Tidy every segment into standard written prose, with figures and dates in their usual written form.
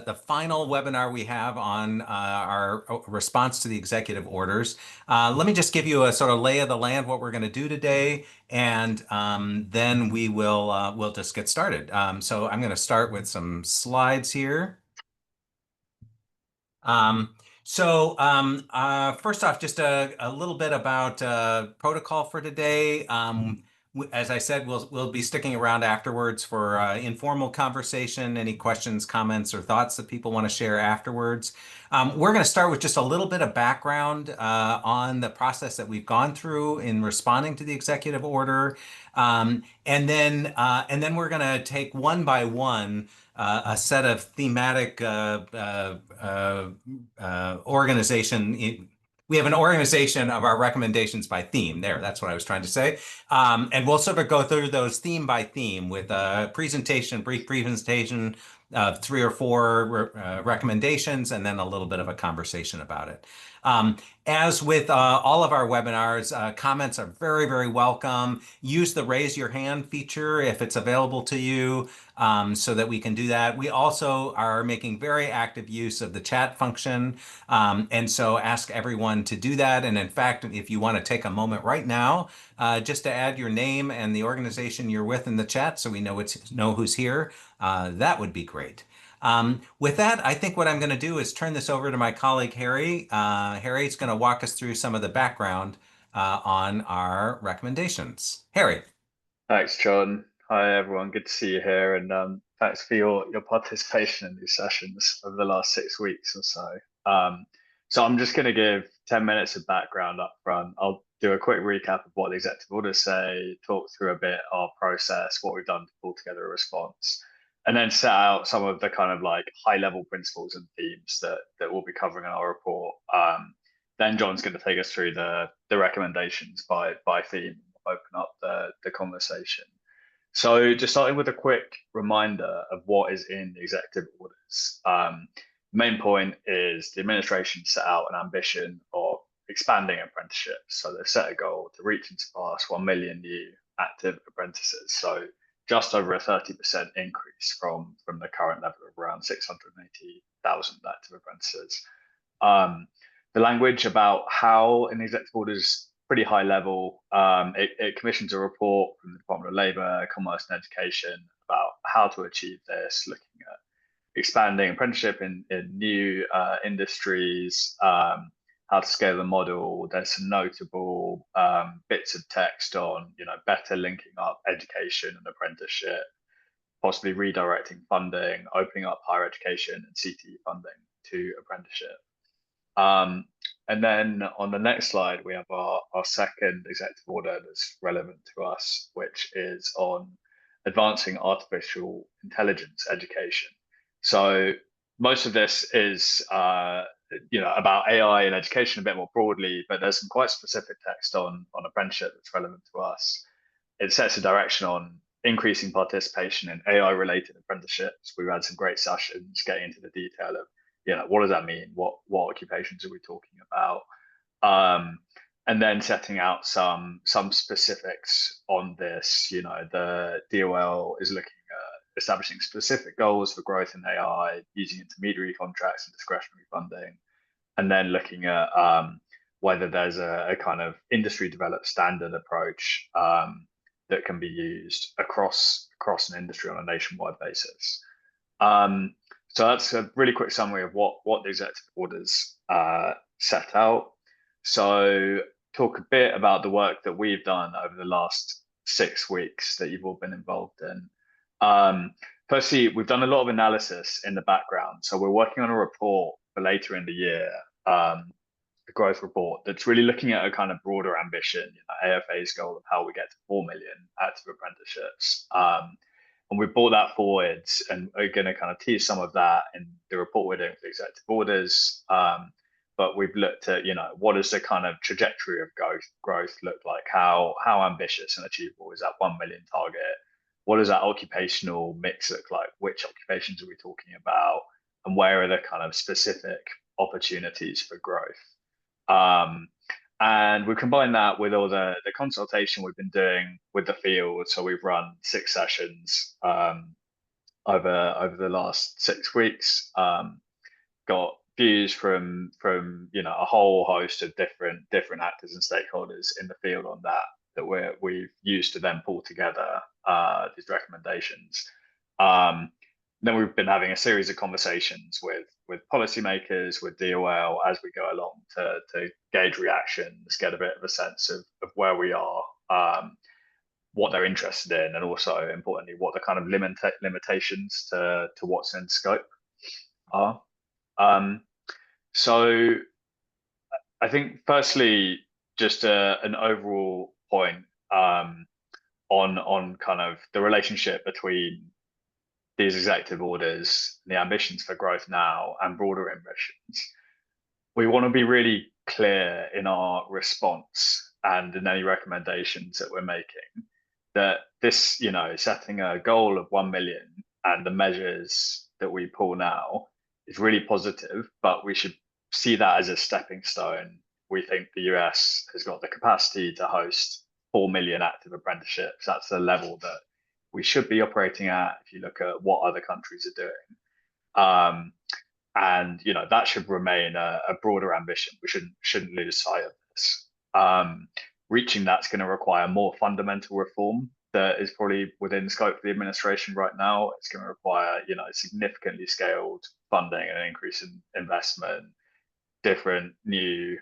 the final webinar we have on our response to the executive orders. Let me just give you a sort of lay of the land, what we're going to do today, and then we'll just get started. So I'm going to start with some slides here. Um, First off, just a little bit about protocol for today. As I said, we'll be sticking around afterwards for informal conversation, any questions, comments, or thoughts that people want to share afterwards. We're going to start with just a little bit of background on the process that we've gone through in responding to the executive order. And then we're going to take one by one a set of thematic organization. We have an organization of our recommendations by theme. There, that's what I was trying to say. And we'll sort of go through those theme by theme with a presentation, brief presentation of 3 or 4 recommendations, and then a little bit of a conversation about it. As with all of our webinars, comments are very, very welcome. Use the raise your hand feature if it's available to you, so that we can do that. We also are making very active use of the chat function. And so ask everyone to do that. And in fact, if you want to take a moment right now, just to add your name and the organization you're with in the chat so we know who's here, that would be great. With that, I think what I'm going to do is turn this over to my colleague, Harry. Harry's going to walk us through some of the background on our recommendations. Harry. Thanks, John. Hi, everyone. Good to see you here. And thanks for your participation in these sessions over the last 6 weeks or so. So I'm just going to give 10 minutes of background up front. I'll do a quick recap of what the executive orders say, talk through a bit our process, what we've done to pull together a response, and then set out some of the kind of like high level principles and themes that we'll be covering in our report. Then John's going to take us through the recommendations by theme, open up the conversation. So just starting with a quick reminder of what is in the executive orders. Main point is the administration set out an ambition of expanding apprenticeships. So they've set a goal to reach and surpass 1 million new active apprentices. So just over a 30% increase from the current level of around 680,000 active apprentices. The language about how in the executive orders pretty high level. It commissions a report from the Department of Labour, Commerce and Education about how to achieve this, looking at expanding apprenticeship in new industries, how to scale the model. There's some notable bits of text on, better linking up education and apprenticeship, possibly redirecting funding, opening up higher education and CTE funding to apprenticeship. And then on the next slide, we have our second executive order that's relevant to us, which is on advancing artificial intelligence education. So most of this is, about AI in education a bit more broadly, but there's some quite specific text on apprenticeship that's relevant to us. It sets a direction on increasing participation in AI-related apprenticeships. We've had some great sessions getting into the detail of what does that mean? What occupations are we talking about? And then setting out some specifics on this. The DOL is looking at establishing specific goals for growth in AI, using intermediary contracts and discretionary funding, and then looking at whether there's a kind of industry developed standard approach that can be used across an industry on a nationwide basis. So that's a really quick summary of what the executive orders set out. So talk a bit about the work that we've done over the last 6 weeks that you've all been involved in. Firstly, we've done a lot of analysis in the background. So we're working on a report for later in the year, a growth report that's really looking at a kind of broader ambition, AFA's goal of how we get to 4 million active apprenticeships. And we brought that forward and are going to kind of tease some of that in the report we're doing for the executive orders. But we've looked at, what does the kind of trajectory of growth look like? How ambitious and achievable is that 1 million target? What does that occupational mix look like? Which occupations are we talking about? And where are the kind of specific opportunities for growth? And we combine that with all the consultation we've been doing with the field. So we've run 6 sessions over the last 6 weeks. Got views from a whole host of different actors and stakeholders in the field on that we've used to then pull together these recommendations. Then we've been having a series of conversations with policymakers, with DOL as we go along to gauge reactions, get a bit of a sense of where we are, what they're interested in, and also importantly what the kind of limitations to what's in scope are. So I think firstly, just an overall point on kind of the relationship between these executive orders, the ambitions for growth now, and broader ambitions. We want to be really clear in our response and in any recommendations that we're making that this, setting a goal of 1 million and the measures that we pull now is really positive, but we should see that as a stepping stone. We think the US has got the capacity to host 4 million active apprenticeships. That's the level that we should be operating at if you look at what other countries are doing. And that should remain a broader ambition. We shouldn't lose sight of this. Reaching that's going to require more fundamental reform that is probably within scope of the administration right now. It's going to require significantly scaled funding and an increase in investment, different new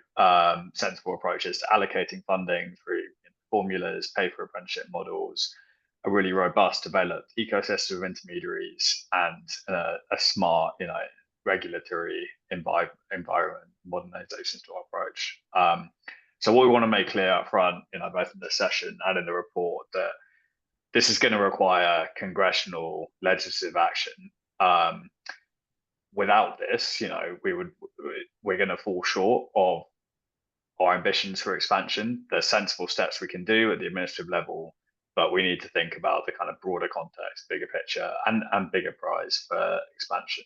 sensible approaches to allocating funding through formulas, pay for apprenticeship models, a really robust developed ecosystem of intermediaries, and a smart regulatory environment, modernizations to our approach. So what we want to make clear up front, both in this session and in the report, that this is going to require congressional legislative action. Without this, we're going to fall short of our ambitions for expansion. There's sensible steps we can do at the administrative level, but we need to think about the kind of broader context, bigger picture, and bigger prize for expansion.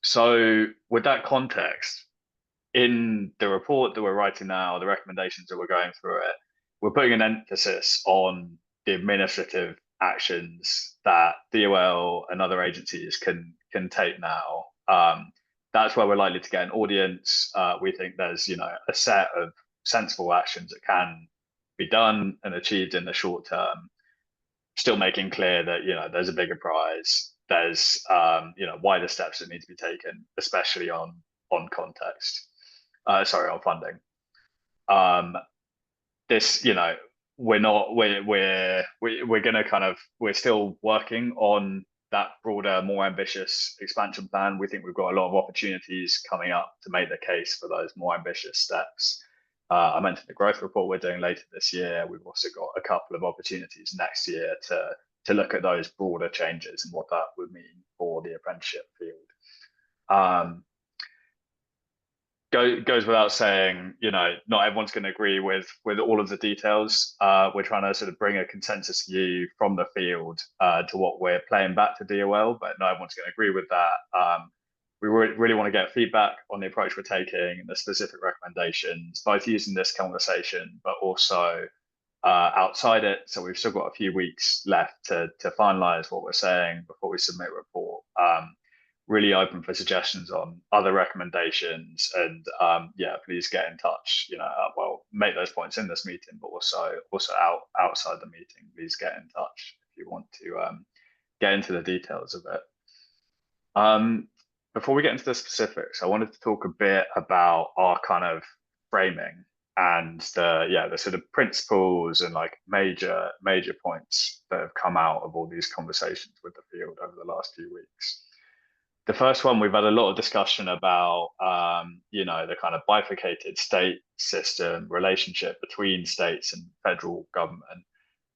So with that context, in the report that we're writing now, the recommendations that we're going through it, we're putting an emphasis on the administrative actions that DOL and other agencies can take now. That's where we're likely to get an audience. We think there's a set of sensible actions that can be done and achieved in the short term, still making clear that there's a bigger prize. There's wider steps that need to be taken, especially on context. On funding. This we're still working on that broader, more ambitious expansion plan. We think we've got a lot of opportunities coming up to make the case for those more ambitious steps. I mentioned the growth report we're doing later this year. We've also got a couple of opportunities next year to look at those broader changes and what that would mean for the apprenticeship field. Goes without saying, not everyone's going to agree with all of the details. We're trying to sort of bring a consensus view from the field to what we're playing back to DOL, but not everyone's going to agree with that. We really want to get feedback on the approach we're taking and the specific recommendations, both using this conversation, but also outside it. So we've still got a few weeks left to finalize what we're saying before we submit a report. Really open for suggestions on other recommendations, and please get in touch. Make those points in this meeting, but also outside the meeting. Please get in touch if you want to get into the details of it. Before we get into the specifics, I wanted to talk a bit about our kind of framing and the sort of principles and like major points that have come out of all these conversations with the field over the last few weeks. The first one, we've had a lot of discussion about, the kind of bifurcated state system relationship between states and federal government.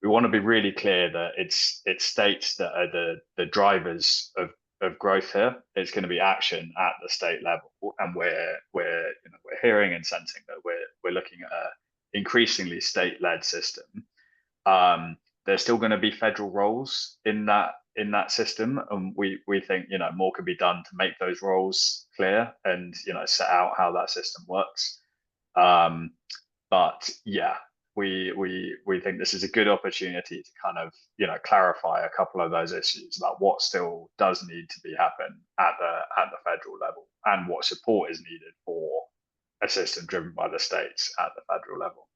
We want to be really clear that it's states that are the drivers of growth here. It's going to be action at the state level, and we're hearing and sensing that we're looking at an increasingly state-led system. There's still going to be federal roles in that system, and we think more could be done to make those roles clear and set out how that system works. But yeah, we think this is a good opportunity to kind of clarify a couple of those issues about what still does need to be happen at the federal level and what support is needed for a system driven by the states at the federal level.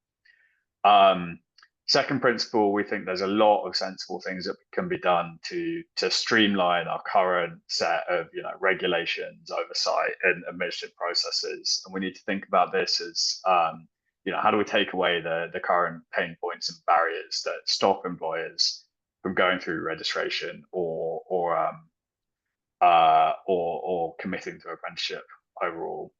Second principle, we think there's a lot of sensible things that can be done to streamline our current set of regulations, oversight, and administrative processes. And we need to think about this as how do we take away the current pain points and barriers that stop employers from going through registration or committing to apprenticeship overall.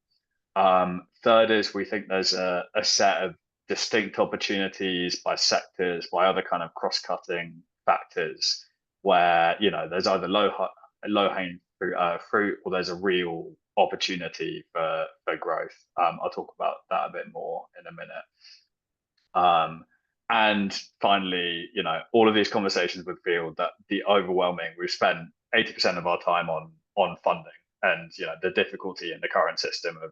Third is we think there's a set of distinct opportunities by sectors, by other kind of cross-cutting factors where there's either low-hanging fruit or there's a real opportunity for growth. I'll talk about that a bit more in a minute. And finally, all of these conversations would feel that we've spent 80% of our time on funding and the difficulty in the current system of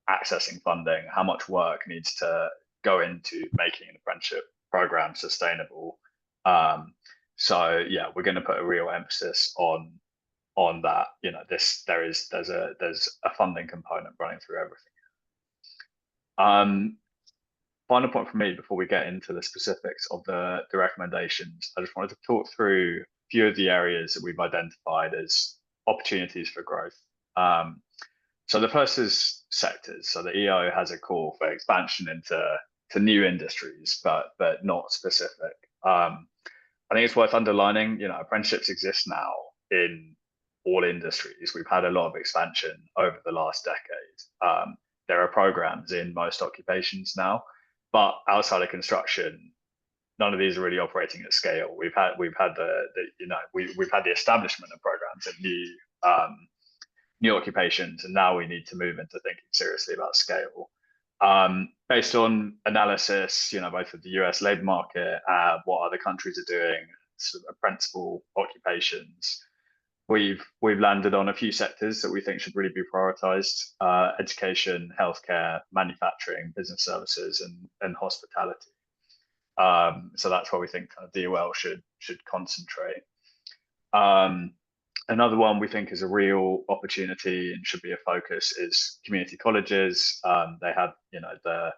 accessing funding, how much work needs to go into making an apprenticeship program sustainable. So yeah, we're going to put a real emphasis on that. There's a funding component running through everything. Final point for me before we get into the specifics of the recommendations, I just wanted to talk through a few of the areas that we've identified as opportunities for growth. So the first is sectors. So the EO has a call for expansion into new industries, but not specific. I think it's worth underlining, apprenticeships exist now in all industries. We've had a lot of expansion over the last decade. There are programs in most occupations now, but outside of construction, none of these are really operating at scale. We've had the establishment of programs in new occupations, and now we need to move into thinking seriously about scale. Based on analysis, both of the US labor market, what other countries are doing, sort of principal occupations, we've landed on a few sectors that we think should really be prioritized: education, healthcare, manufacturing, business services, and hospitality. So that's where we think kind of DOL should concentrate. Another one we think is a real opportunity and should be a focus is community colleges. They have, the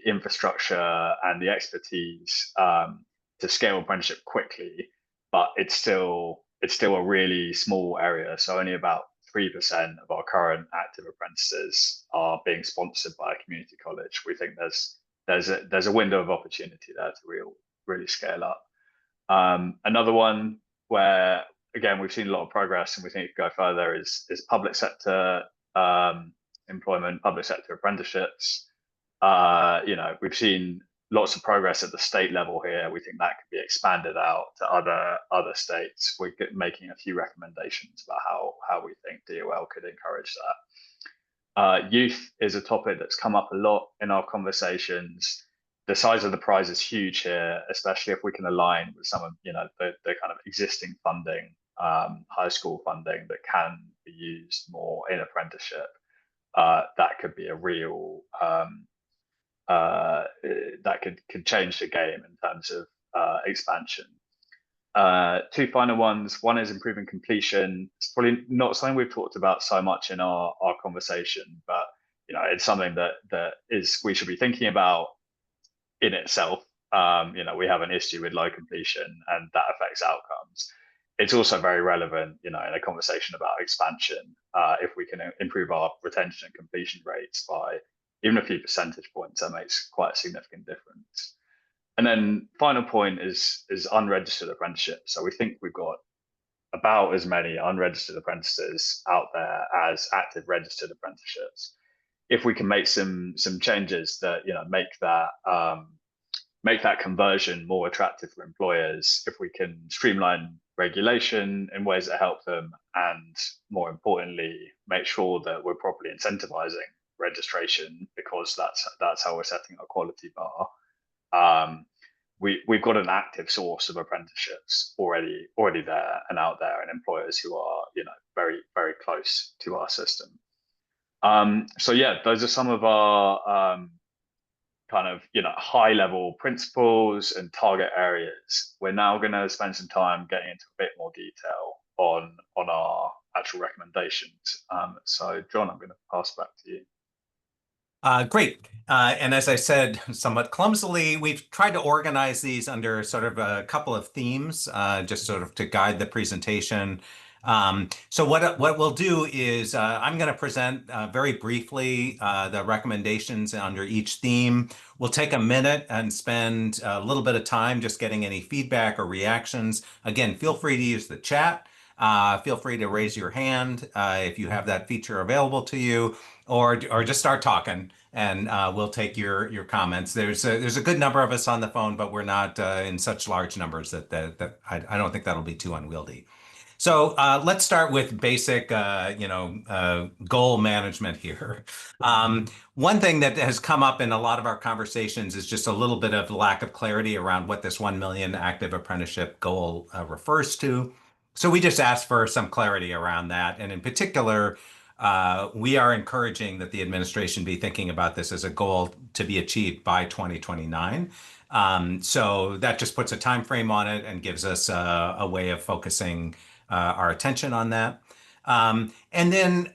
infrastructure and the expertise to scale apprenticeship quickly, but it's still a really small area. So only about 3% of our current active apprentices are being sponsored by a community college. We think there's a window of opportunity there to really scale up. Another one where, again, we've seen a lot of progress and we think it could go further is public sector employment, public sector apprenticeships. We've seen lots of progress at the state level here. We think that could be expanded out to other states. We're making a few recommendations about how we think DOL could encourage that. Youth is a topic that's come up a lot in our conversations. The size of the prize is huge here, especially if we can align with some of the kind of existing funding, high school funding that can be used more in apprenticeship. That could be a real that could change the game in terms of expansion. Two final ones. One is improving completion. It's probably not something we've talked about so much in our conversation, but it's something that we should be thinking about in itself. We have an issue with low completion and that affects outcomes. It's also very relevant, in a conversation about expansion. If we can improve our retention and completion rates by even a few percentage points, that makes quite a significant difference. And then final point is unregistered apprenticeships. So we think we've got about as many unregistered apprentices out there as active registered apprenticeships. If we can make some changes that make that conversion more attractive for employers, if we can streamline regulation in ways that help them, and more importantly, make sure that we're properly incentivizing registration, because that's how we're setting our quality bar. We've got an active source of apprenticeships already there and out there, and employers who are very, very close to our system. So yeah, those are some of our kind of, high level principles and target areas. We're now going to spend some time getting into a bit more detail on our actual recommendations. So John, I'm going to pass back to you. Great. And as I said, somewhat clumsily, we've tried to organize these under sort of a couple of themes, just sort of to guide the presentation. So what we'll do is I'm going to present very briefly the recommendations under each theme. We'll take a minute and spend a little bit of time just getting any feedback or reactions. Again, feel free to use the chat. Feel free to raise your hand if you have that feature available to you, or just start talking, and we'll take your comments. There's a good number of us on the phone, but we're not in such large numbers that I don't think that'll be too unwieldy. So let's start with basic, goal management here. One thing that has come up in a lot of our conversations is just a little bit of lack of clarity around what this 1 million active apprenticeship goal refers to. So we just asked for some clarity around that. And in particular, we are encouraging that the administration be thinking about this as a goal to be achieved by 2029. So that just puts a time frame on it and gives us a way of focusing our attention on that. And then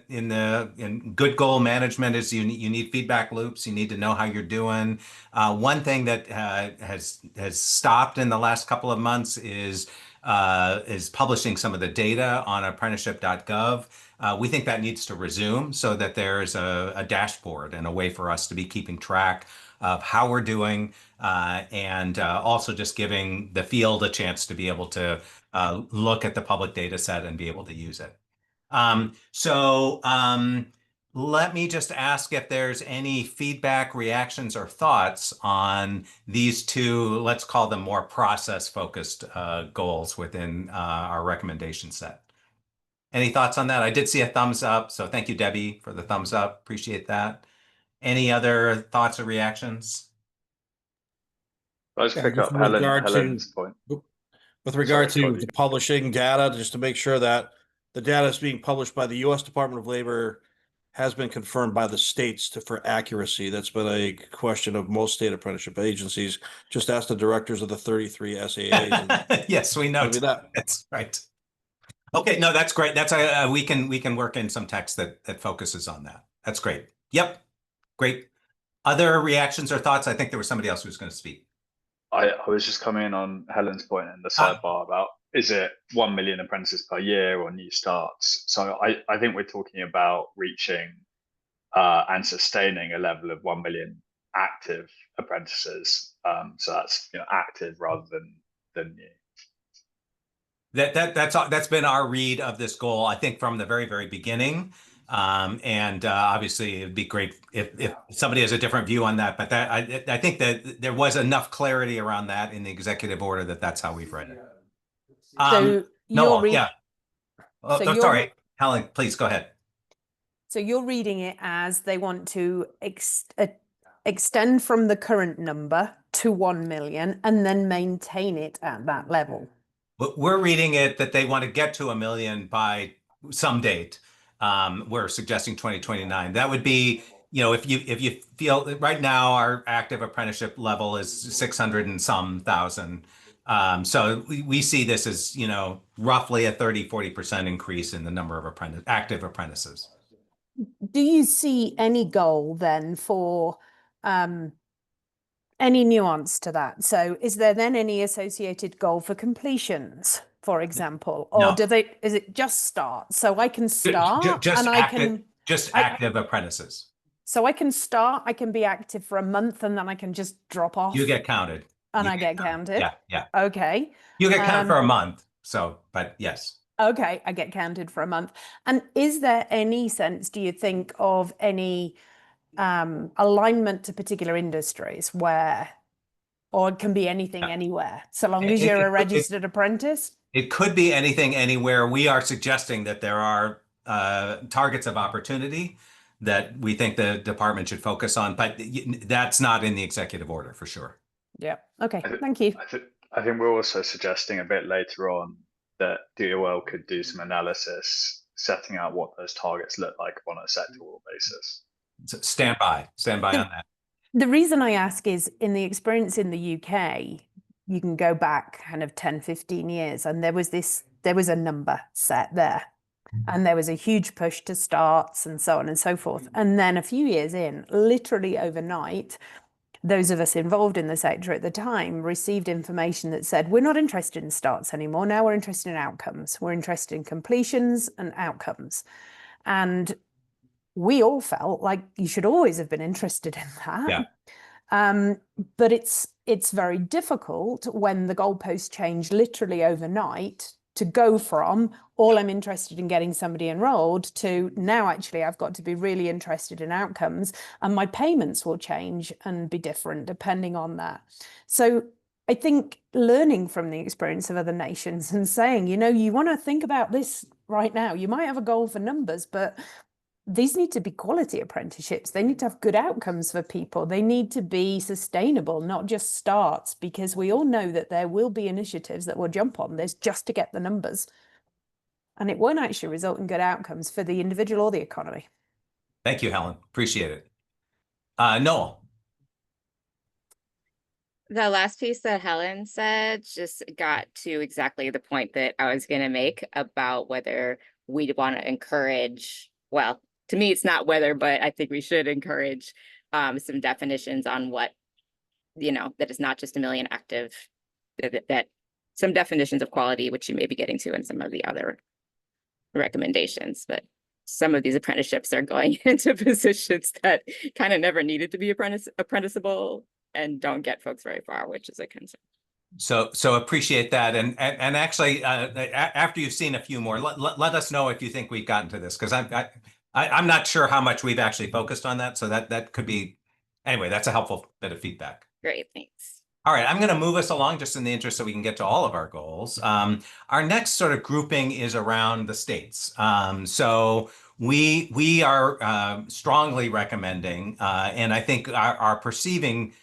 in good goal management is you need feedback loops. You need to know how you're doing. One thing that has stopped in the last couple of months is publishing some of the data on apprenticeship.gov. We think that needs to resume so that there's a dashboard and a way for us to be keeping track of how we're doing, and also just giving the field a chance to be able to look at the public data set and be able to use it. Let me just ask if there's any feedback, reactions, or thoughts on these two, let's call them more process-focused goals within our recommendation set. Any thoughts on that? I did see a thumbs up, so thank you, Debbie, for the thumbs up. Appreciate that. Any other thoughts or reactions? Let's Yeah, pick just up with regard Helen's to point. with regard Sorry, to the publishing data, just to make sure that the data is being published by the U.S. Department of Labor has been confirmed by the states for accuracy. That's been a question of most state apprenticeship agencies. Just ask the directors of the 33 SAAs. Yes, we know That. that's right. Okay, no, that's great. That's we can work in some text that focuses on that. That's great. Yep, great. Other reactions or thoughts? I think there was somebody else who was going to speak. I was just coming in on Helen's point in the sidebar about, is it 1 million apprentices per year or new starts? So I think we're talking about reaching and sustaining a level of 1 million active apprentices. So that's active rather than new. That's been our read of this goal, I think, from the very, very beginning. And obviously, it'd be great if somebody has a different view on that. But I think that there was enough clarity around that in the executive order that's how we've read it. So Noel, yeah. Sorry, Helen, please go ahead. So you're reading it as they want to extend from the current number to 1 million and then maintain it at that level. We're reading it that they want to get to 1 million by some date. We're suggesting 2029. That would be, if you feel right now our active apprenticeship level is 600 and some thousand. So we see this as, roughly a 30-40% increase in the number of active apprentices. Do you see any goal then for any nuance to that? So is there then any associated goal for completions, for example, or No. is it just start? So I can start just active apprentices. So I can start, I can be active for a month and then I can just drop off. You get counted. And I get counted. Yeah. Okay. You get counted for a month. So, but yes. Okay, I get counted for a month. And is there any sense, do you think, of any alignment to particular industries or it can be anything anywhere, so long as you're a registered apprentice? It could be anything anywhere. We are suggesting that there are targets of opportunity that we think the department should focus on, but that's not in the executive order for sure. Yeah. Okay. Thank you. I think we're also suggesting a bit later on that DOL could do some analysis setting out what those targets look like on a sectoral basis. Stand by on that. The reason I ask is in the experience in the UK, you can go back kind of 10, 15 years, and there was a number set there. And there was a huge push to starts and so on and so forth. And then a few years in, literally overnight, those of us involved in the sector at the time received information that said, we're not interested in starts anymore. Now we're interested in outcomes. We're interested in completions and outcomes. And we all felt like you should always have been interested in that. Yeah. But it's very difficult when the goalposts change literally overnight to go from all I'm interested in getting somebody enrolled to now actually I've got to be really interested in outcomes, and my payments will change and be different depending on that. So I think learning from the experience of other nations and saying, you want to think about this right now. You might have a goal for numbers, but these need to be quality apprenticeships. They need to have good outcomes for people. They need to be sustainable, not just starts, because we all know that there will be initiatives that will jump on this just to get the numbers. And it won't actually result in good outcomes for the individual or the economy. Thank you, Helen. Appreciate it. Noel. The last piece that Helen said just got to exactly the point that I was going to make about whether we'd want to encourage, well, to me, it's not whether, but I think we should encourage some definitions on what, that is not just a million active, that some definitions of quality, which you may be getting to in some of the other recommendations. But some of these apprenticeships are going into positions that kind of never needed to be apprenticeable and don't get folks very far, which is a concern. So appreciate that. And actually, after you've seen a few more, let us know if you think we've gotten to this, because I'm not sure how much we've actually focused on that. So that could be, anyway, that's a helpful bit of feedback. Great, thanks. All right, I'm going to move us along just in the interest so we can get to all of our goals. Our next sort of grouping is around the states. So we are strongly recommending, and I think are perceiving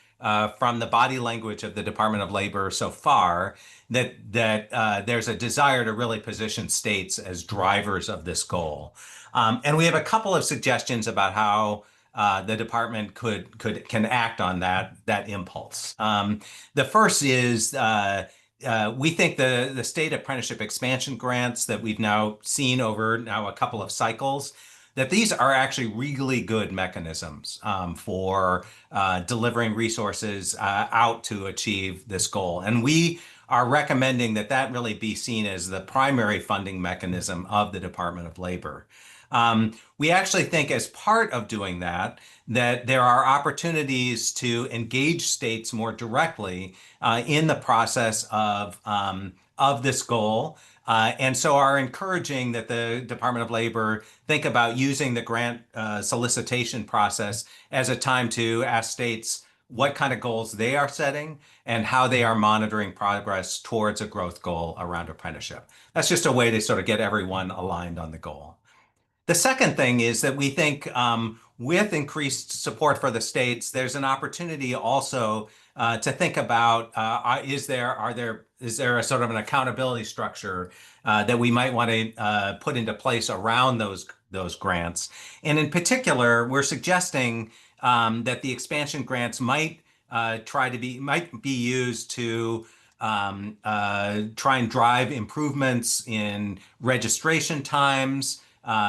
from the body language of the Department of Labor so far that there's a desire to really position states as drivers of this goal. And we have a couple of suggestions about how the department can act on that impulse. The first is we think the state apprenticeship expansion grants that we've now seen over a couple of cycles, that these are actually really good mechanisms for delivering resources out to achieve this goal. And we are recommending that really be seen as the primary funding mechanism of the Department of Labor. We actually think as part of doing that there are opportunities to engage states more directly in the process of this goal. And so are encouraging that the Department of Labor think about using the grant solicitation process as a time to ask states what kind of goals they are setting and how they are monitoring progress towards a growth goal around apprenticeship. That's just a way to sort of get everyone aligned on the goal. The second thing is that we think with increased support for the states, there's an opportunity also to think about is there a sort of an accountability structure that we might want to put into place around those grants. And in particular, we're suggesting that the expansion grants might be used to try and drive improvements in registration times.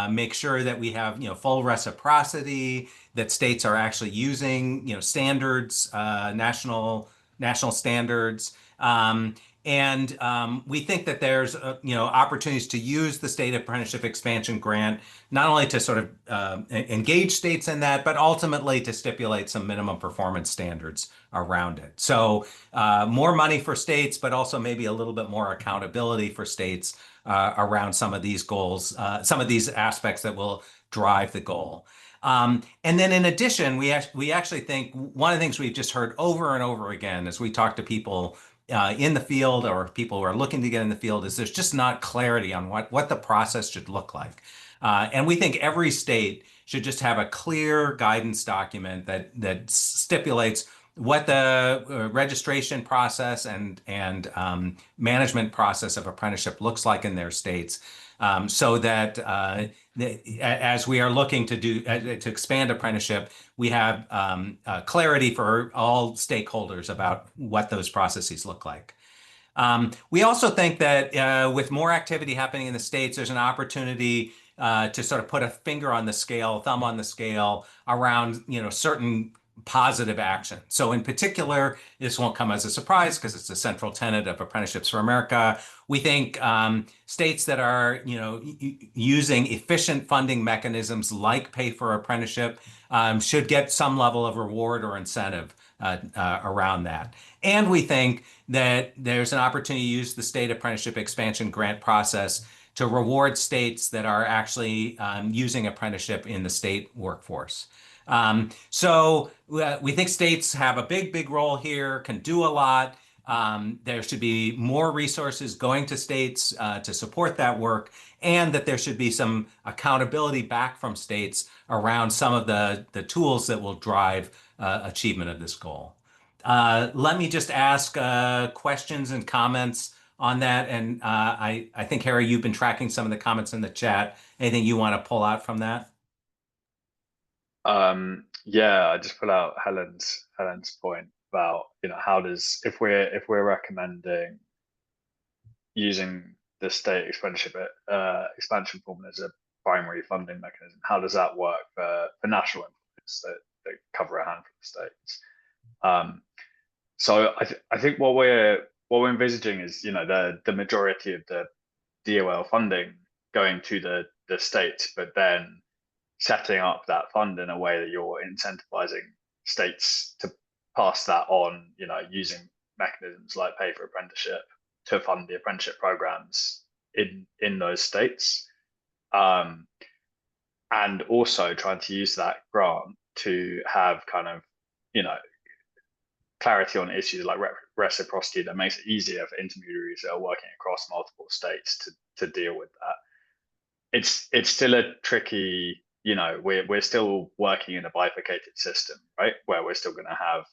Make sure that we have full reciprocity, that states are actually using standards, national standards, and we think that there's opportunities to use the state apprenticeship expansion grant not only to sort of engage states in that, but ultimately to stipulate some minimum performance standards around it. So more money for states, but also maybe a little bit more accountability for states around some of these goals, some of these aspects that will drive the goal. And then in addition, we actually think one of the things we've just heard over and over again as we talk to people in the field or people who are looking to get in the field is there's just not clarity on what the process should look like. And we think every state should just have a clear guidance document that stipulates what the registration process and management process of apprenticeship looks like in their states, so that as we are looking to do to expand apprenticeship, we have clarity for all stakeholders about what those processes look like. We also think that with more activity happening in the states, there's an opportunity to sort of put a finger on the scale, thumb on the scale around, certain positive action. So in particular, this won't come as a surprise because it's a central tenet of Apprenticeships for America. We think states that are, using efficient funding mechanisms like pay for apprenticeship should get some level of reward or incentive around that. And we think that there's an opportunity to use the state apprenticeship expansion grant process to reward states that are actually using apprenticeship in the state workforce. So we think states have a big role here, can do a lot. There should be more resources going to states to support that work, and that there should be some accountability back from states around some of the tools that will drive achievement of this goal. Let me just ask questions and comments on that. And I think, Harry, you've been tracking some of the comments in the chat. Anything you want to pull out from that? Yeah, I just put out Helen's point about, how does, if we're recommending using the state expansion formula as a primary funding mechanism, how does that work for national employers that cover a handful of states? So I think what we're envisaging is, the majority of the DOL funding going to the states, but then setting up that fund in a way that you're incentivizing states to pass that on, using mechanisms like pay for apprenticeship to fund the apprenticeship programs in those states. And also trying to use that grant to have kind of, clarity on issues like reciprocity that makes it easier for intermediaries that are working across multiple states to deal with that. It's still a tricky, we're still working in a bifurcated system, right? Where we're still going to have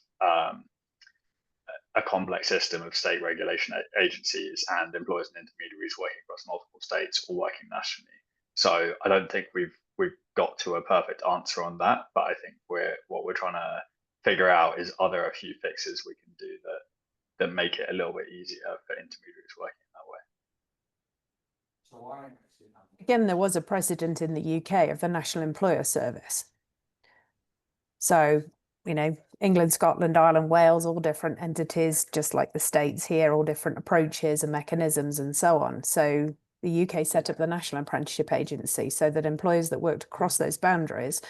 a complex system of state regulation agencies and employers and intermediaries working across multiple states or working nationally. So I don't think we've got to a perfect answer on that, but I think what we're trying to figure out is, are there a few fixes we can do that make it a little bit easier for intermediaries working that way. Again, there was a precedent in the UK of the National Employer Service. So, England, Scotland, Ireland, Wales, all different entities, just like the states here, all different approaches and mechanisms and so on. So the UK set up the National Apprenticeship Agency so that employers that worked across those boundaries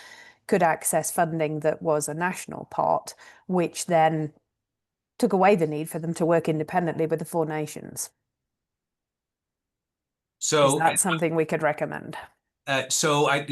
could access funding that was a national part, which then took away the need for them to work independently with the four nations. So is that something we could recommend? It's a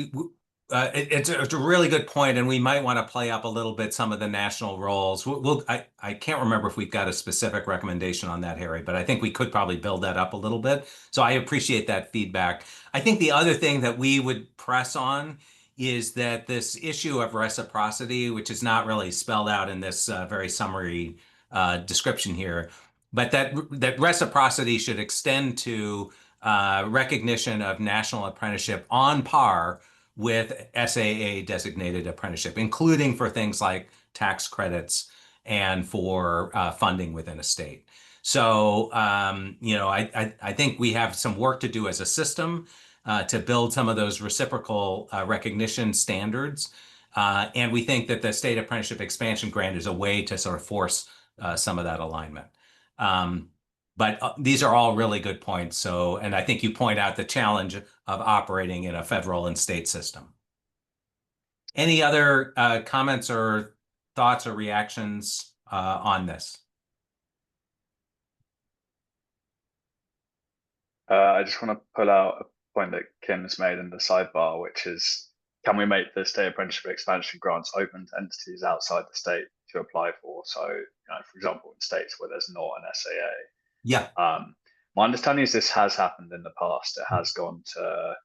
really good point, and we might want to play up a little bit some of the national roles. I can't remember if we've got a specific recommendation on that, Harry, but I think we could probably build that up a little bit. So I appreciate that feedback. I think the other thing that we would press on is that this issue of reciprocity, which is not really spelled out in this very summary description here, but that reciprocity should extend to recognition of national apprenticeship on par with SAA designated apprenticeship, including for things like tax credits and for funding within a state. So, I think we have some work to do as a system to build some of those reciprocal recognition standards. And we think that the state apprenticeship expansion grant is a way to sort of force some of that alignment. But these are all really good points. So, and I think you point out the challenge of operating in a federal and state system. Any other comments or thoughts or reactions on this? I just want to pull out a point that Kim's made in the sidebar, which is, can we make the state apprenticeship expansion grants open to entities outside the state to apply for? So, for example, in states where there's not an SAA. Yeah. My understanding is this has happened in the past. It has gone to,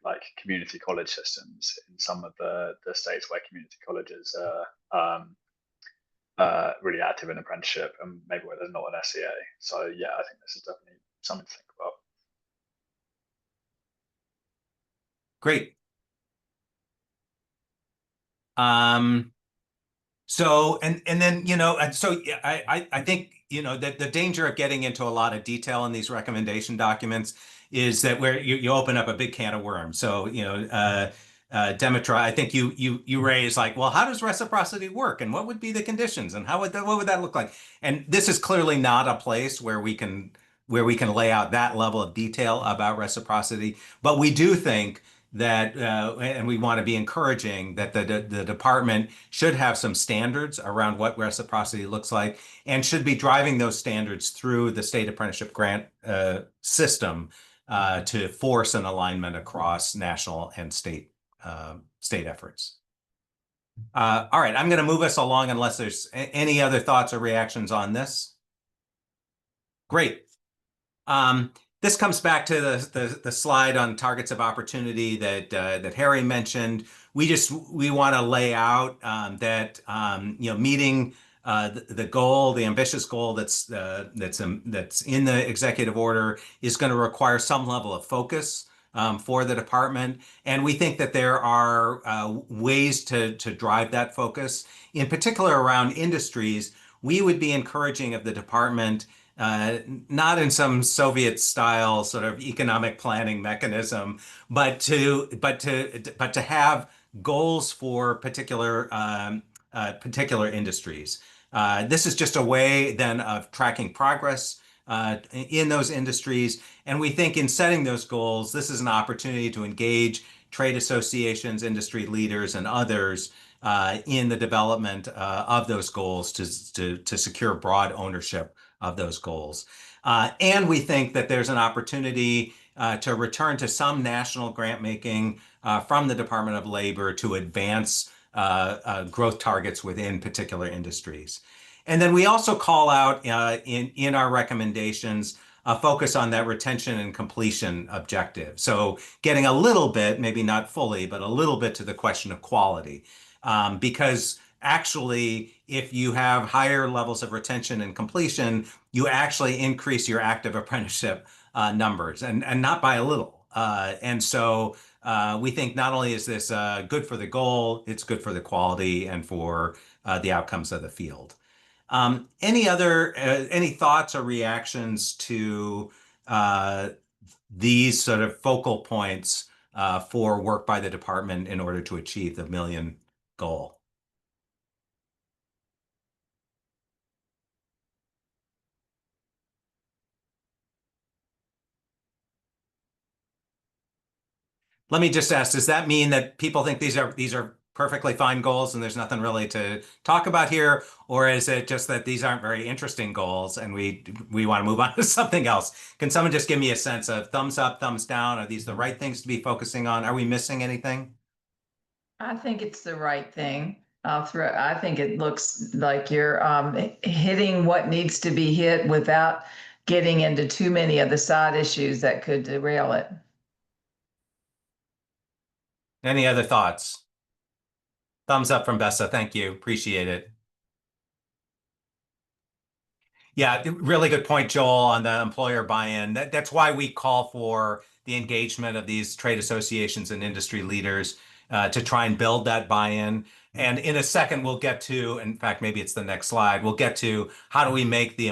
like community college systems in some of the states where community colleges are really active in apprenticeship and maybe where there's not an SEA. So yeah, I think this is definitely something to think about. Great. So and then and so yeah, I think that the danger of getting into a lot of detail in these recommendation documents is that where you open up a big can of worms. So Demetra, I think you raise like, well, how does reciprocity work, and what would be the conditions, and what would that look like? And this is clearly not a place where we can lay out that level of detail about reciprocity, but we do think that and we want to be encouraging that the department should have some standards around what reciprocity looks like, and should be driving those standards through the state apprenticeship grant system to force an alignment across national and state efforts. All right, I'm going to move us along unless there's any other thoughts or reactions on this. Great. This comes back to the slide on targets of opportunity that Harry mentioned. We want to lay out that meeting the goal, the ambitious goal that's in the executive order is going to require some level of focus for the department, and we think that there are ways to drive that focus, in particular around industries. We would be encouraging of the department. Not in some Soviet style sort of economic planning mechanism, but to have goals for particular industries. This is just a way then of tracking progress in those industries, and we think in setting those goals, this is an opportunity to engage trade associations, industry leaders, and others in the development of those goals to secure broad ownership of those goals. And we think that there's an opportunity to return to some national grant making from the Department of Labor to advance growth targets within particular industries. And then we also call out in our recommendations a focus on that retention and completion objective. So getting a little bit, maybe not fully, but a little bit to the question of quality. Because actually, if you have higher levels of retention and completion, you actually increase your active apprenticeship numbers, and not by a little. And so we think not only is this good for the goal, it's good for the quality and for the outcomes of the field. Any thoughts or reactions to these sort of focal points for work by the department in order to achieve the 1 million goal? Let me just ask, does that mean that people think these are perfectly fine goals and there's nothing really to talk about here? Or is it just that these aren't very interesting goals and we want to move on to something else? Can someone just give me a sense of thumbs up, thumbs down? Are these the right things to be focusing on? Are we missing anything? I think it's the right thing. I think it looks like you're hitting what needs to be hit without getting into too many of the side issues that could derail it. Any other thoughts? Thumbs up from Bessa. Thank you. Appreciate it. Yeah, really good point, Joel, on the employer buy-in. That's why we call for the engagement of these trade associations and industry leaders to try and build that buy-in. And in a second, we'll get to, in fact, maybe it's the next slide, we'll get to how do we make the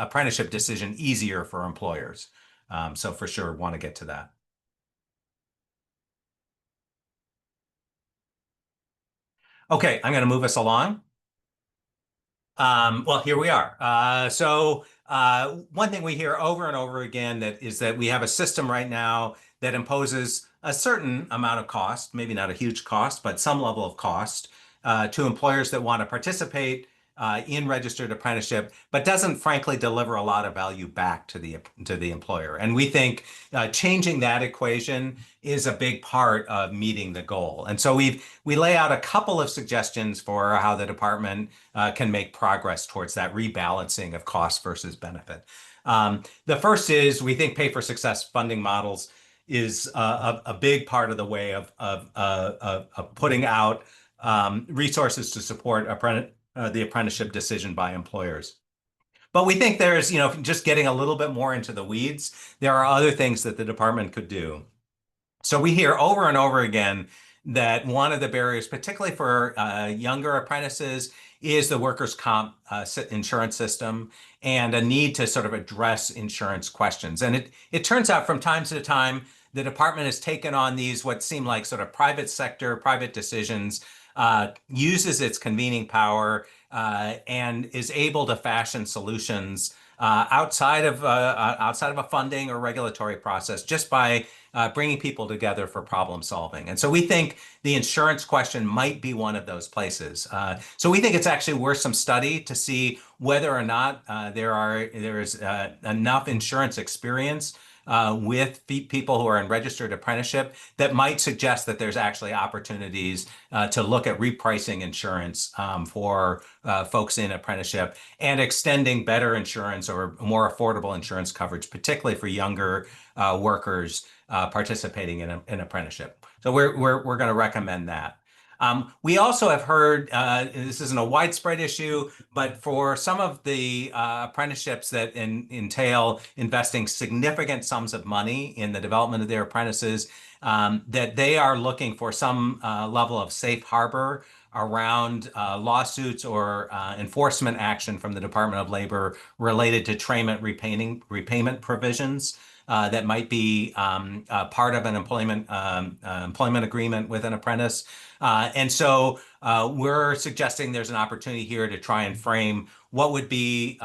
apprenticeship decision easier for employers. So for sure, want to get to that. Okay, I'm going to move us along. Well, here we are. So one thing we hear over and over again is that we have a system right now that imposes a certain amount of cost, maybe not a huge cost, but some level of cost to employers that want to participate in registered apprenticeship, but doesn't frankly deliver a lot of value back to the employer. And we think changing that equation is a big part of meeting the goal. And so we lay out a couple of suggestions for how the department can make progress towards that rebalancing of cost versus benefit. The first is we think pay for success funding models is a big part of the way of putting out resources to support the apprenticeship decision by employers. But we think there's, just getting a little bit more into the weeds, there are other things that the department could do. So we hear over and over again that one of the barriers, particularly for younger apprentices, is the workers' comp insurance system and a need to sort of address insurance questions. And it turns out from time to time, the department has taken on these what seem like sort of private sector, private decisions, uses its convening power, and is able to fashion solutions outside of a funding or regulatory process just by bringing people together for problem solving. And so we think the insurance question might be one of those places. So we think it's actually worth some study to see whether or not there is enough insurance experience with people who are in registered apprenticeship that might suggest that there's actually opportunities to look at repricing insurance for folks in apprenticeship and extending better insurance or more affordable insurance coverage, particularly for younger workers participating in apprenticeship. So we're going to recommend that. We also have heard, this isn't a widespread issue, but for some of the apprenticeships that entail investing significant sums of money in the development of their apprentices, that they are looking for some level of safe harbor around lawsuits or enforcement action from the Department of Labor related to trainment repayment provisions. That might be part of an employment agreement with an apprentice. And so we're suggesting there's an opportunity here to try and frame what would be,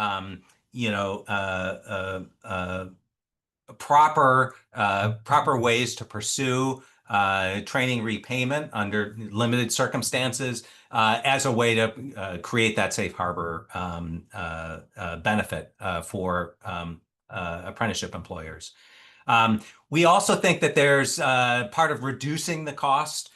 proper ways to pursue training repayment under limited circumstances as a way to create that safe harbor benefit for apprenticeship employers. We also think that there's part of reducing the cost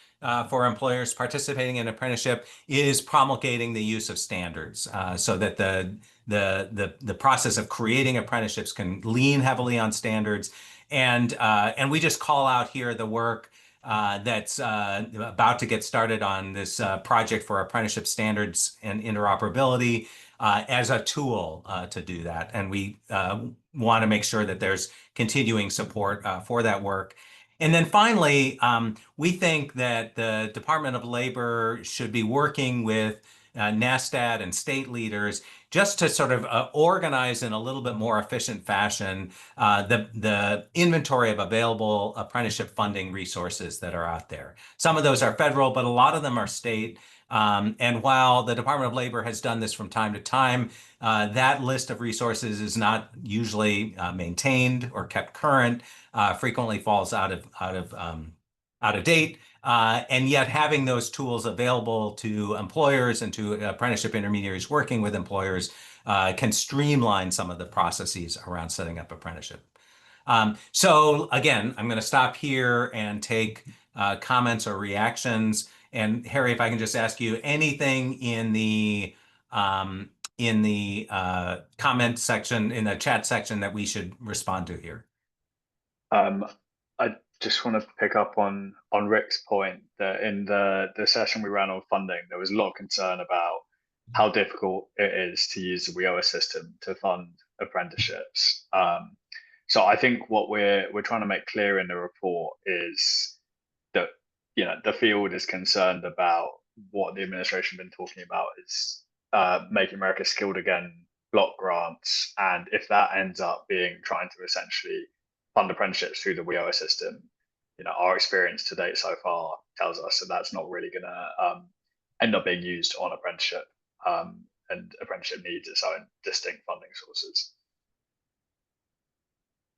for employers participating in apprenticeship is promulgating the use of standards so that the process of creating apprenticeships can lean heavily on standards. And we just call out here the work that's about to get started on this project for apprenticeship standards and interoperability as a tool to do that. And we want to make sure that there's continuing support for that work. And then finally, we think that the Department of Labor should be working with NASTAD and state leaders just to sort of organize in a little bit more efficient fashion the inventory of available apprenticeship funding resources that are out there. Some of those are federal, but a lot of them are state. And while the Department of Labor has done this from time to time, that list of resources is not usually maintained or kept current, frequently falls out of date. And yet having those tools available to employers and to apprenticeship intermediaries working with employers can streamline some of the processes around setting up apprenticeship. So again, I'm going to stop here and take comments or reactions. And Harry, if I can just ask you anything in the comment section, in the chat section that we should respond to here. I just want to pick up on Rick's point that in the session we ran on funding, there was a lot of concern about how difficult it is to use the WIOA system to fund apprenticeships. So I think what we're trying to make clear in the report is that the field is concerned about what the administration has been talking about is Make America Skilled Again block grants, and if that ends up being trying to essentially fund apprenticeships through the WIOA system, our experience to date so far tells us that that's not really going to end up being used on apprenticeship, and apprenticeship needs its own distinct funding sources.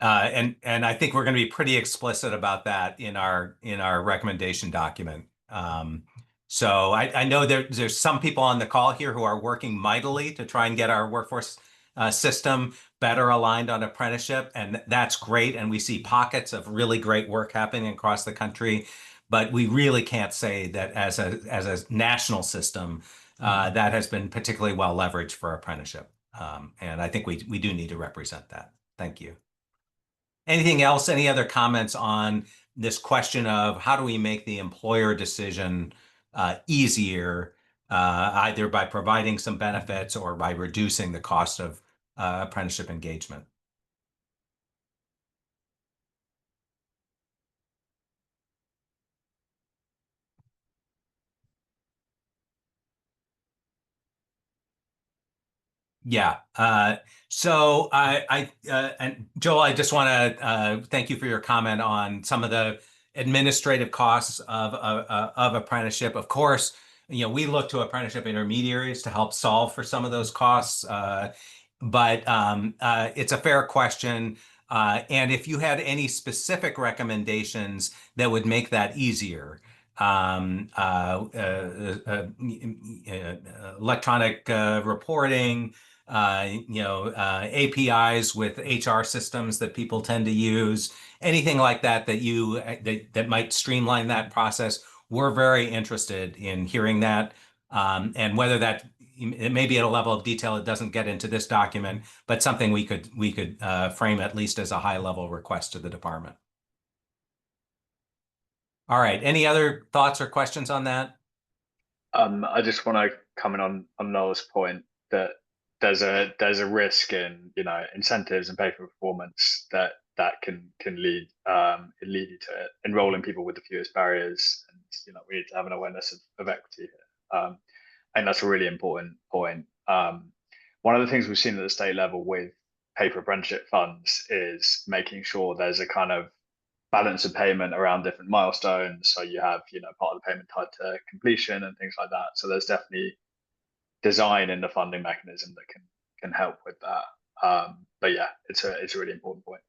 And I think we're going to be pretty explicit about that in our recommendation document. So I know there's some people on the call here who are working mightily to try and get our workforce system better aligned on apprenticeship, and that's great. And we see pockets of really great work happening across the country, but we really can't say that as a national system that has been particularly well leveraged for apprenticeship. And I think we do need to represent that. Thank you. Anything else? Any other comments on this question of how do we make the employer decision easier either by providing some benefits or by reducing the cost of apprenticeship engagement. Yeah. So and Joel, I just want to thank you for your comment on some of the administrative costs of apprenticeship. Of course, we look to apprenticeship intermediaries to help solve for some of those costs. But it's a fair question. And if you had any specific recommendations that would make that easier, electronic reporting, APIs with HR systems that people tend to use, anything like that that might streamline that process. We're very interested in hearing that, and whether that it may be at a level of detail it doesn't get into this document, but something we could frame at least as a high level request to the department. All right. Any other thoughts or questions on that? I just want to comment on Noel's point that there's a risk in incentives and pay for performance that can lead you to enrolling people with the fewest barriers, and we need to have an awareness of equity here. I think that's a really important point. One of the things we've seen at the state level with paper apprenticeship funds is making sure there's a kind of balance of payment around different milestones. So you have, part of the payment tied to completion and things like that. So there's definitely design in the funding mechanism that can help with that. But yeah, it's a really important point.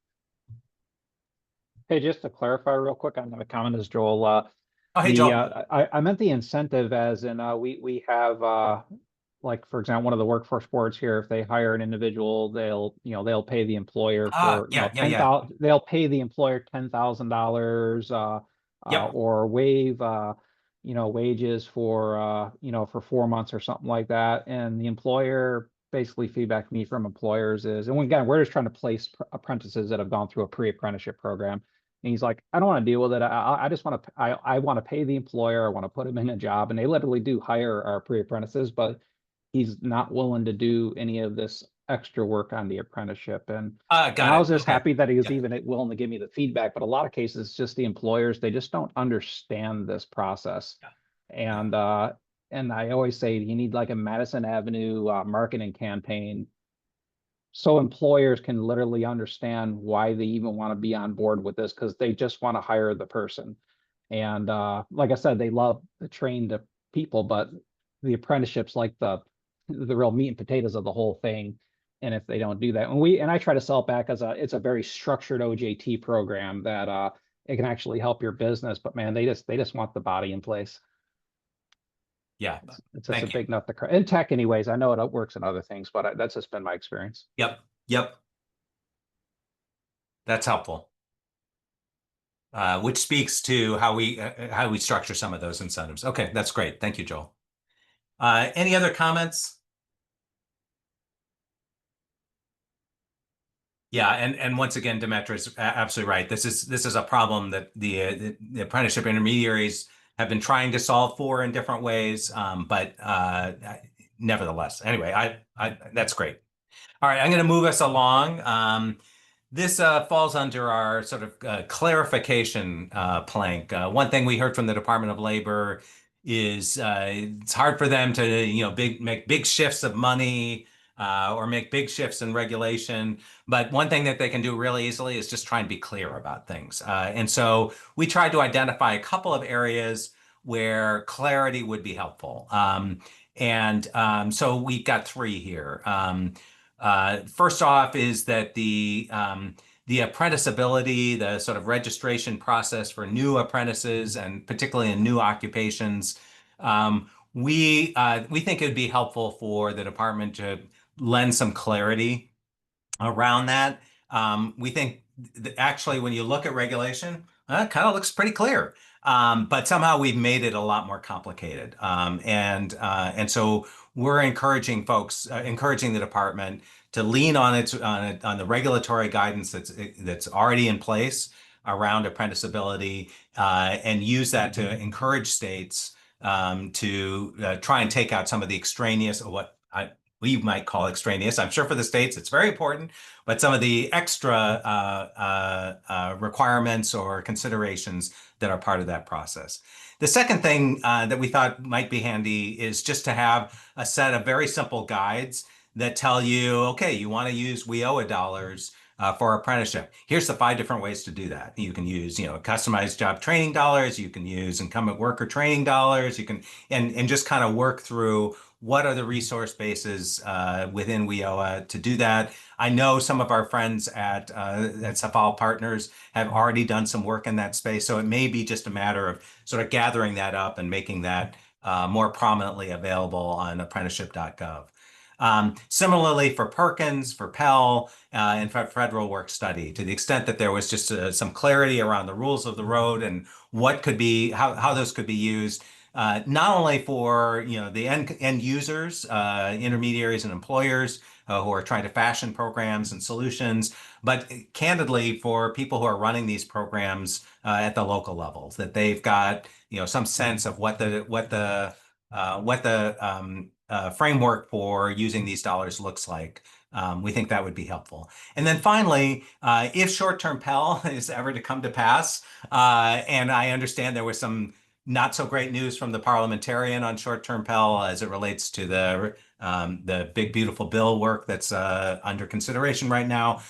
Hey, just to clarify real quick, I'm going to comment as Joel. Oh, hey, Joel. I meant the incentive as in we have like, for example, one of the workforce boards here, if they hire an individual, they'll pay the employer for they'll pay the employer $10,000 or waive wages for 4 months or something like that. And the employer, basically feedback me from employers is, and again, we're just trying to place apprentices that have gone through a pre-apprenticeship program. And he's like, I don't want to deal with it. I just want to, I want to pay the employer. I want to put him in a job. And they literally do hire our pre-apprentices, but he's not willing to do any of this extra work on the apprenticeship. And I was just happy that he was even willing to give me the feedback. But a lot of cases, it's just the employers, they just don't understand this process. And I always say you need like a Madison Avenue marketing campaign, so employers can literally understand why they even want to be on board with this, because they just want to hire the person. And like I said, they love the trained people, but the apprenticeship's like the real meat and potatoes of the whole thing. And if they don't do that, and I try to sell it back as it's a very structured OJT program that it can actually help your business. But man, they just want the body in place. Yeah, it's just a big nut to crack. In tech, anyways, I know it works in other things, but that's just been my experience. Yep. That's helpful. Which speaks to how we structure some of those incentives. Okay, that's great. Thank you, Joel. Any other comments? Yeah, and once again, Demetra is absolutely right. This is a problem that the apprenticeship intermediaries have been trying to solve for in different ways, but nevertheless, anyway, that's great. All right, I'm going to move us along. This falls under our sort of clarification plank. One thing we heard from the Department of Labor is it's hard for them to make big shifts of money or make big shifts in regulation. But one thing that they can do really easily is just try and be clear about things. And so we tried to identify a couple of areas where clarity would be helpful. So we've got three here. First off is that the apprenticeability, the sort of registration process for new apprentices and particularly in new occupations, we think it would be helpful for the department to lend some clarity around that. We think that actually when you look at regulation, it kind of looks pretty clear. But somehow we've made it a lot more complicated. And so we're encouraging the department to lean on the regulatory guidance that's already in place around apprenticeability, and use that to encourage states to try and take out some of the extraneous, or what we might call extraneous. I'm sure for the states it's very important, but some of the extra requirements or considerations that are part of that process. The second thing that we thought might be handy is just to have a set of very simple guides that tell you, okay, you want to use WIOA dollars for apprenticeship. Here's the 5 different ways to do that. You can use, customized job training dollars. You can use incumbent worker training dollars. You can, and just kind of work through what are the resource bases within WIOA to do that. I know some of our friends at Safal Partners have already done some work in that space. So it may be just a matter of sort of gathering that up and making that more prominently available on apprenticeship.gov. Similarly for Perkins, for Pell, and for Federal Work Study, to the extent that there was just some clarity around the rules of the road and what could be, how those could be used, not only for the end users, intermediaries and employers who are trying to fashion programs and solutions, but candidly for people who are running these programs at the local levels, that they've got some sense of what the framework for using these dollars looks like. We think that would be helpful. And then finally, if short-term Pell is ever to come to pass, and I understand there was some not so great news from the parliamentarian on short-term Pell as it relates to the big beautiful bill work that's under consideration right now.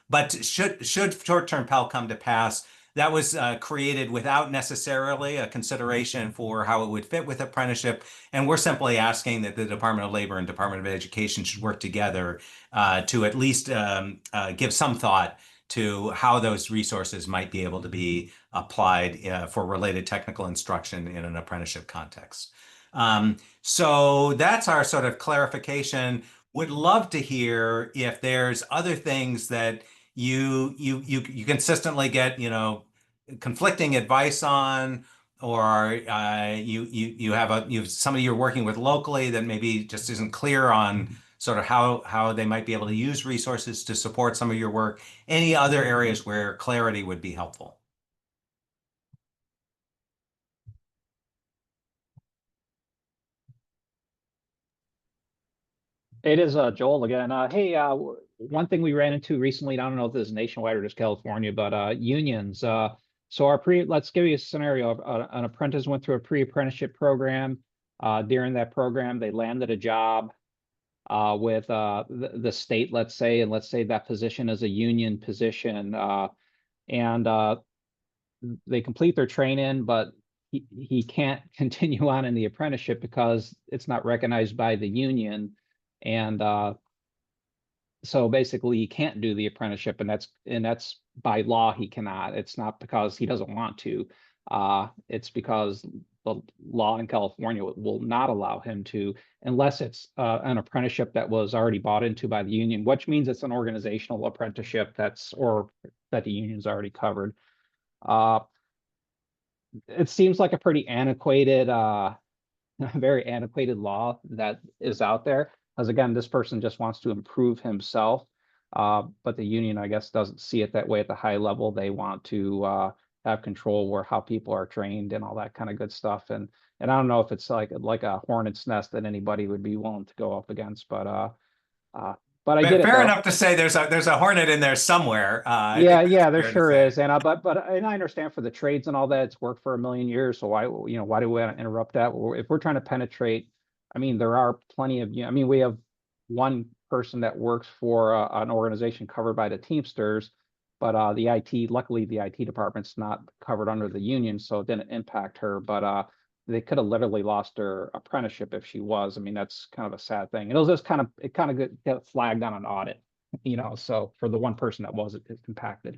But should short-term Pell come to pass, that was created without necessarily a consideration for how it would fit with apprenticeship. And we're simply asking that the Department of Labor and Department of Education should work together to at least give some thought to how those resources might be able to be applied for related technical instruction in an apprenticeship context. So that's our sort of clarification. Would love to hear if there's other things that you consistently get, conflicting advice on, or you have somebody you're working with locally that maybe just isn't clear on sort of how they might be able to use resources to support some of your work. Any other areas where clarity would be helpful? It is Joel again. Hey, one thing we ran into recently, I don't know if this is nationwide or just California, but unions. So let's give you a scenario. An apprentice went through a pre-apprenticeship program. During that program, they landed a job with the state, let's say, and let's say that position is a union position, and they complete their training, but he can't continue on in the apprenticeship because it's not recognized by the union. And so basically he can't do the apprenticeship, and that's by law he cannot. It's not because he doesn't want to. It's because the law in California will not allow him to, unless it's an apprenticeship that was already bought into by the union, which means it's an organizational apprenticeship that the union's already covered. It seems like a pretty antiquated, very antiquated law that is out there. Because again, this person just wants to improve himself, but the union, I guess, doesn't see it that way at the high level. They want to have control over how people are trained and all that kind of good stuff. And I don't know if it's like a hornet's nest that anybody would be willing to go up against, but I get it. Fair enough to say there's a hornet in there somewhere. Yeah, there sure is. And and I understand for the trades and all that, it's worked for a million years. So why do we want to interrupt that? If we're trying to penetrate, I mean, there are plenty of, we have one person that works for an organization covered by the Teamsters, but luckily the IT department's not covered under the union, so it didn't impact her. But they could have literally lost her apprenticeship if she was. I mean, that's kind of a sad thing. And it kind of got flagged on an audit, so for the one person that was impacted.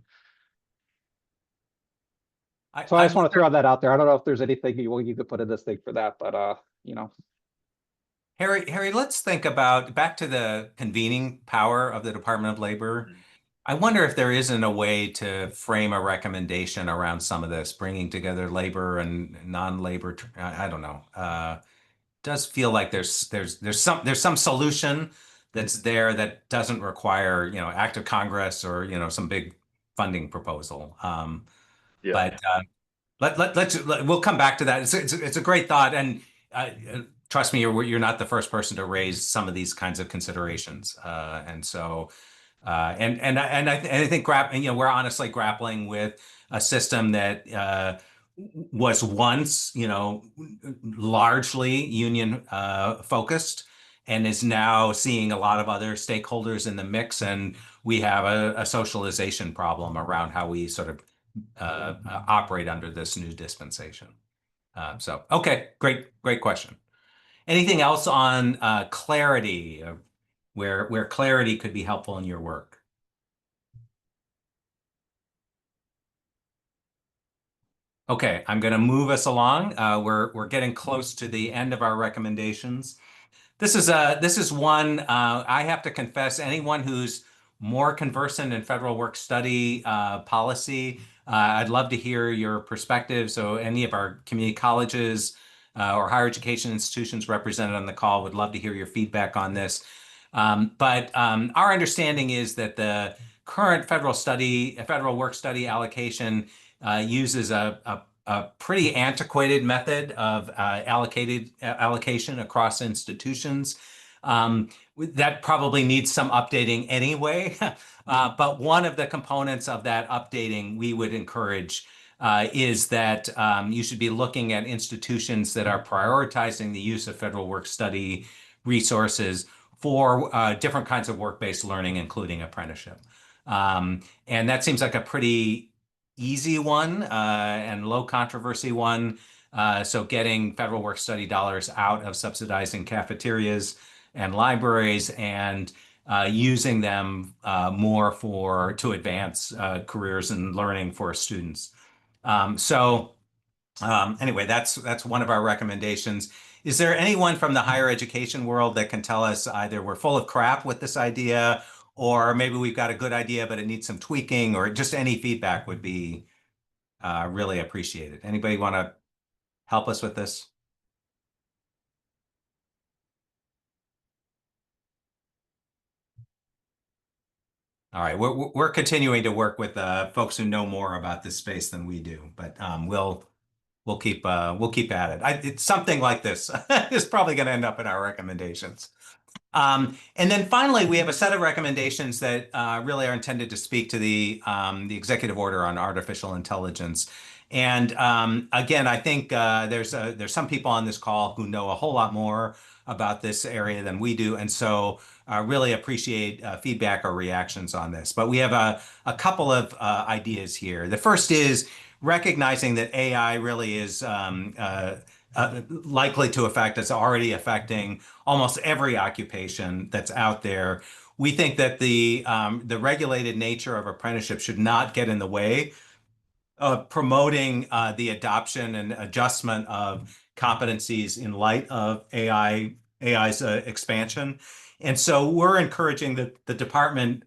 So I just want to throw that out there. I don't know if there's anything you could put in this thing for that, but Harry, let's think about back to the convening power of the Department of Labor. I wonder if there isn't a way to frame a recommendation around some of this, bringing together labor and non-labor. I don't know. Does feel like there's some solution that's there that doesn't require act of Congress or some big funding proposal. But We'll come back to that. It's a great thought, and trust me, you're not the first person to raise some of these kinds of considerations, and so I think we're honestly grappling with a system that was once largely union focused and is now seeing a lot of other stakeholders in the mix, and we have a socialization problem around how we sort of operate under this new dispensation. So, okay, great question. Anything else on clarity, where clarity could be helpful in your work? Okay, I'm going to move us along. We're getting close to the end of our recommendations. This is one I have to confess, anyone who's more conversant in federal work study policy, I'd love to hear your perspective. So any of our community colleges or higher education institutions represented on the call would love to hear your feedback on this. But our understanding is that the current federal work study allocation uses a pretty antiquated method of allocation across institutions. That probably needs some updating anyway. But one of the components of that updating we would encourage is that you should be looking at institutions that are prioritizing the use of federal work study resources for different kinds of work-based learning, including apprenticeship. And that seems like a pretty easy one and low controversy one. So getting federal work study dollars out of subsidizing cafeterias and libraries and using them more to advance careers and learning for students. Anyway, that's one of our recommendations. Is there anyone from the higher education world that can tell us either we're full of crap with this idea, or maybe we've got a good idea, but it needs some tweaking, or just any feedback would be really appreciated. Anybody want to help us with this? All right, we're continuing to work with folks who know more about this space than we do, but we'll keep at it. It's something like this is probably going to end up in our recommendations. And then finally, we have a set of recommendations that really are intended to speak to the executive order on artificial intelligence. And again, I think there's some people on this call who know a whole lot more about this area than we do, and so really appreciate feedback or reactions on this. But we have a couple of ideas here. The first is recognizing that AI really is likely to affect, it's already affecting almost every occupation that's out there. We think that the regulated nature of apprenticeship should not get in the way of promoting the adoption and adjustment of competencies in light of AI's expansion. And so we're encouraging the department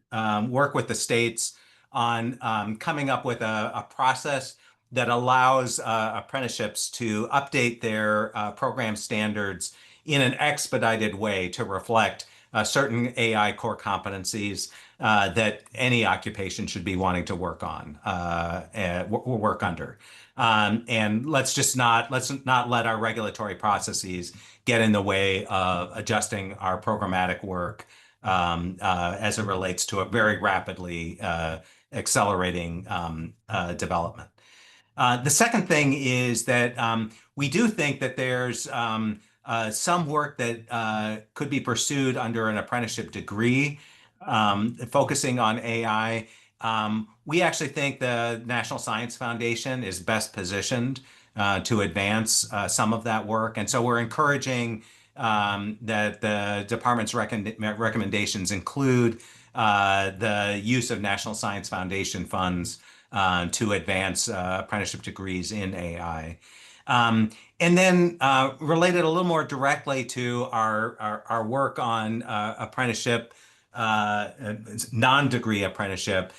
work with the states on coming up with a process that allows apprenticeships to update their program standards in an expedited way to reflect certain AI core competencies that any occupation should be wanting to work on or work under. And let's not let our regulatory processes get in the way of adjusting our programmatic work as it relates to a very rapidly accelerating development. The second thing is that we do think that there's some work that could be pursued under an apprenticeship degree focusing on AI. We actually think the National Science Foundation is best positioned to advance some of that work. And so we're encouraging that the department's recommendations include the use of National Science Foundation funds to advance apprenticeship degrees in AI. And then related a little more directly to our work on apprenticeship, non-degree apprenticeship,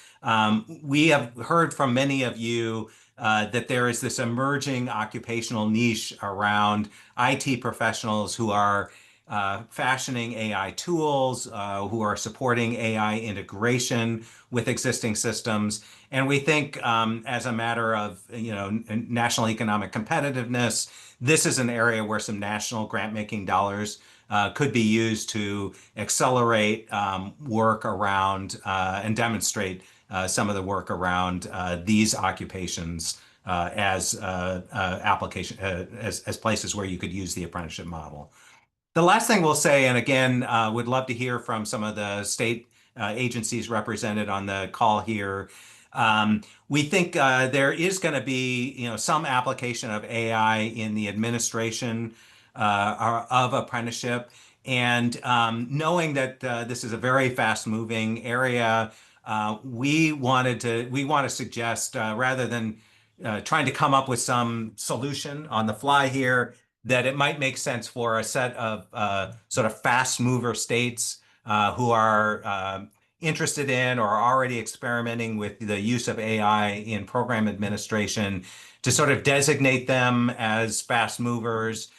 we have heard from many of you that there is this emerging occupational niche around IT professionals who are fashioning AI tools, who are supporting AI integration with existing systems. And we think, as a matter of, national economic competitiveness, this is an area where some national grant-making dollars could be used to accelerate work around and demonstrate some of the work around these occupations as application as places where you could use the apprenticeship model. The last thing we'll say, and again, would love to hear from some of the state agencies represented on the call here. We think there is going to be, some application of AI in the administration of apprenticeship, and knowing that this is a very fast-moving area, we want to suggest rather than trying to come up with some solution on the fly here, that it might make sense for a set of sort of fast mover states who are interested in or are already experimenting with the use of AI in program administration to sort of designate them as fast movers,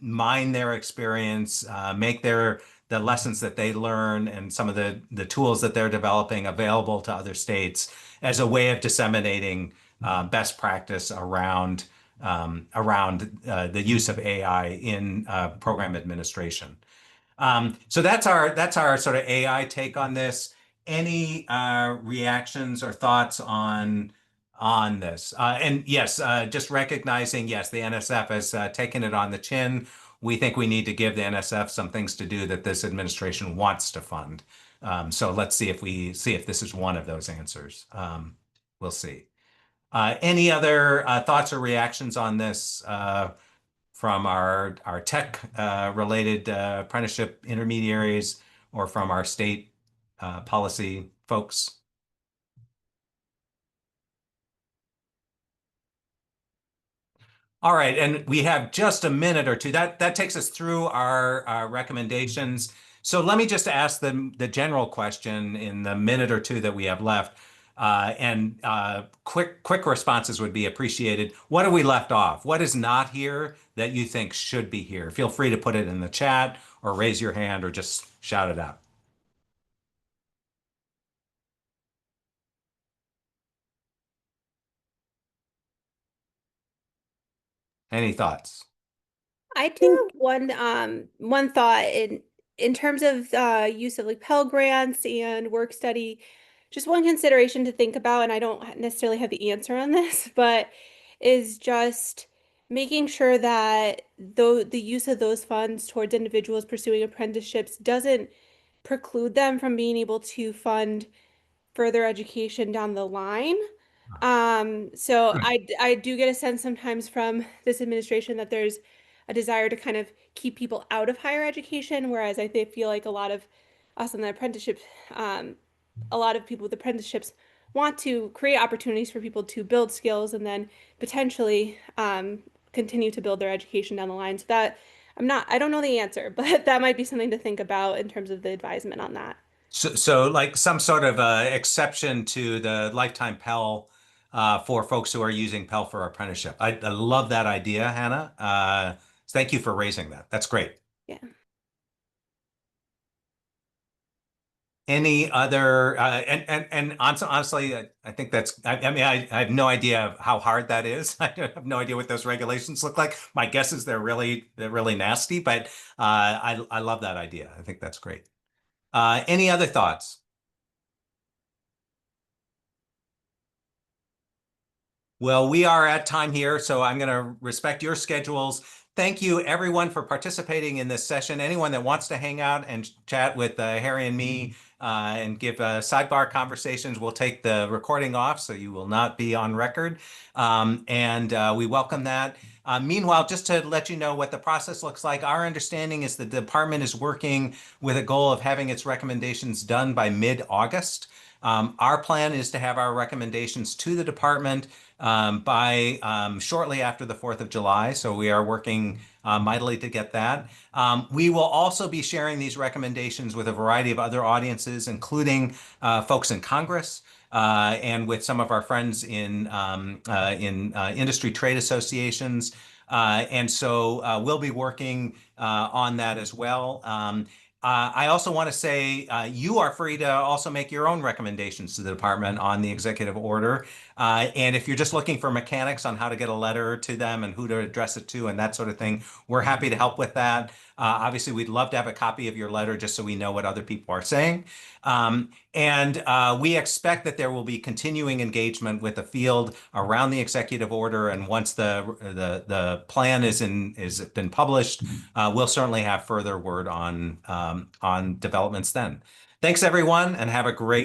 mine their experience, make the lessons that they learn and some of the tools that they're developing available to other states as a way of disseminating best practice around the use of AI in program administration. So that's our sort of AI take on this. Any reactions or thoughts on this? And yes, just recognizing, yes, the NSF has taken it on the chin. We think we need to give the NSF some things to do that this administration wants to fund. So let's see if this is one of those answers. We'll see. Any other thoughts or reactions on this from our tech related apprenticeship intermediaries or from our state policy folks? All right, and we have just a minute or two. That takes us through our recommendations. So let me just ask the general question in the minute or two that we have left. And quick responses would be appreciated. What have we left off? What is not here that you think should be here? Feel free to put it in the chat or raise your hand or just shout it out. Any thoughts? I do have one thought in terms of use of like Pell Grants and work study. Just one consideration to think about, and I don't necessarily have the answer on this, but is just making sure that the use of those funds towards individuals pursuing apprenticeships doesn't preclude them from being able to fund further education down the line. So I do get a sense sometimes from this administration that there's a desire to kind of keep people out of higher education, whereas feel like a lot of us in the apprenticeship, a lot of people with apprenticeships want to create opportunities for people to build skills and then potentially continue to build their education down the line. So that I don't know the answer, but that might be something to think about in terms of the advisement on that. So like some sort of exception to the lifetime Pell for folks who are using Pell for apprenticeship. I love that idea, Hannah. Thank you for raising that. That's great. Yeah. Any other and honestly, I think that's. I mean, I have no idea how hard that is. I have no idea what those regulations look like. My guess is they're really nasty, but I love that idea. I think that's great. Any other thoughts? Well, we are at time here, so I'm going to respect your schedules. Thank you, everyone, for participating in this session. Anyone that wants to hang out and chat with Harry and me and give sidebar conversations, we'll take the recording off, so you will not be on record. And we welcome that. Meanwhile, just to let you know what the process looks like, our understanding is the department is working with a goal of having its recommendations done by mid-August. Our plan is to have our recommendations to the department by shortly after the 4th of July. So we are working mightily to get that. We will also be sharing these recommendations with a variety of other audiences, including folks in Congress and with some of our friends in industry trade associations. And so we'll be working on that as well. I also want to say you are free to also make your own recommendations to the department on the executive order. And if you're just looking for mechanics on how to get a letter to them and who to address it to and that sort of thing, we're happy to help with that. Obviously, we'd love to have a copy of your letter just so we know what other people are saying. And we expect that there will be continuing engagement with the field around the executive order. And once the plan is been published, we'll certainly have further word on developments then. Thanks, everyone, and have a great